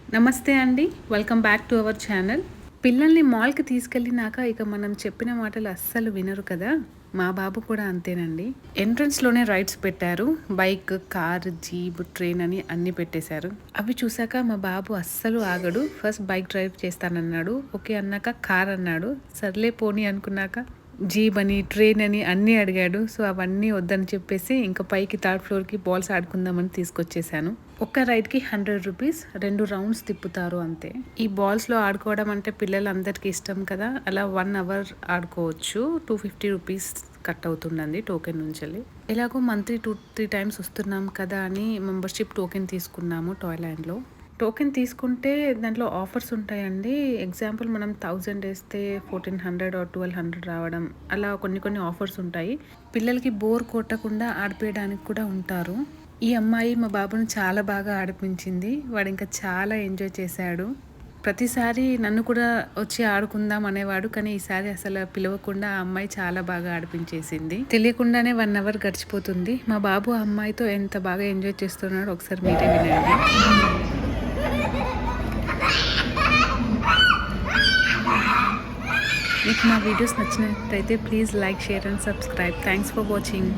నమస్తే అండి. Welcome back to our channel. పిల్లల్ని మాల్‌కి తీసుకెళ్ళినాక ఇక మనం చెప్పిన మాటలు అస్సలు వినరు కదా! మా బాబు కూడా అంతేనండి. ఎంట్రన్స్‌లోనే రైడ్స్ పెట్టారు. బైక్, కార్, జీప్, ట్రైన్ అని అన్నీ పెట్టేశారు. అవి చూసాక మా బాబు అస్సలు ఆగడు. ఫస్ట్ బైక్ డ్రైవ్ చేస్తానన్నాడు. ఓకే అన్నాక కార్ అన్నాడు. సర్లే పోనీ అనుకున్నాక జీప్ అని, ట్రైన్ అని అన్నీ అడిగాడు. సో, అవన్నీ వద్దని చెప్పేసి ఇంకా పైకి థర్డ్ ఫ్లోర్‌కి బాల్స్ ఆడుకుందామని తీసుకొచ్చేసాను. ఒక్క రైడ్‌కి 100 రూపీస్ 2 రౌండ్స్ తిప్పుతారు అంతే. ఈ బాల్స్‌లో ఆడుకోవడం అంటే పిల్లలందరికీ ఇష్టం కదా! అలా 1 అవర్ ఆడుకోవచ్చు. 250 రూపీస్ కట్ అవుతుందండి టోకెన్ నుంచెల్లి. ఎలాగో మంత్లీ 2-3 టైమ్స్ వస్తున్నాం కదా అని మెంబర్‌షిప్ టోకెన్ తీసుకున్నాము టాయ్‌ల్యాండ్‌లో. టోకెన్ తీసుకుంటే దాంట్లో ఆఫర్స్ ఉంటాయండి. ఎగ్జాంపుల్ మనం 1000 ఏస్తే 1400 ఆర్ 1200 రావడం అలా కొన్ని ఆఫర్స్ ఉంటాయి. పిల్లలకి బోర్ కొట్టకుండా ఆడిపియడానికి కూడా ఉంటారు. ఈ అమ్మాయి మా బాబుని చాలా బాగా ఆడిపించింది. వాడింకా చాలా ఎంజాయ్ చేశాడు. ప్రతిసారి నన్ను కూడా వచ్చి ఆడుకుందాం అనేవాడు. కానీ ఈసారి అసలు పిలవకుండా ఆ అమ్మాయి చాలా బాగా ఆడిపించేసింది. తెలియకుండానే 1 అవర్ గడిచిపోతుంది. మా బాబు ఆ అమ్మాయితో ఎంత బాగా ఎంజాయ్ చేస్తున్నాడో ఒకసారి మీరే వినండి. మీకు మా వీడియోస్ నచ్చినట్టయితే please like, share and subscribe. Thanks for watching.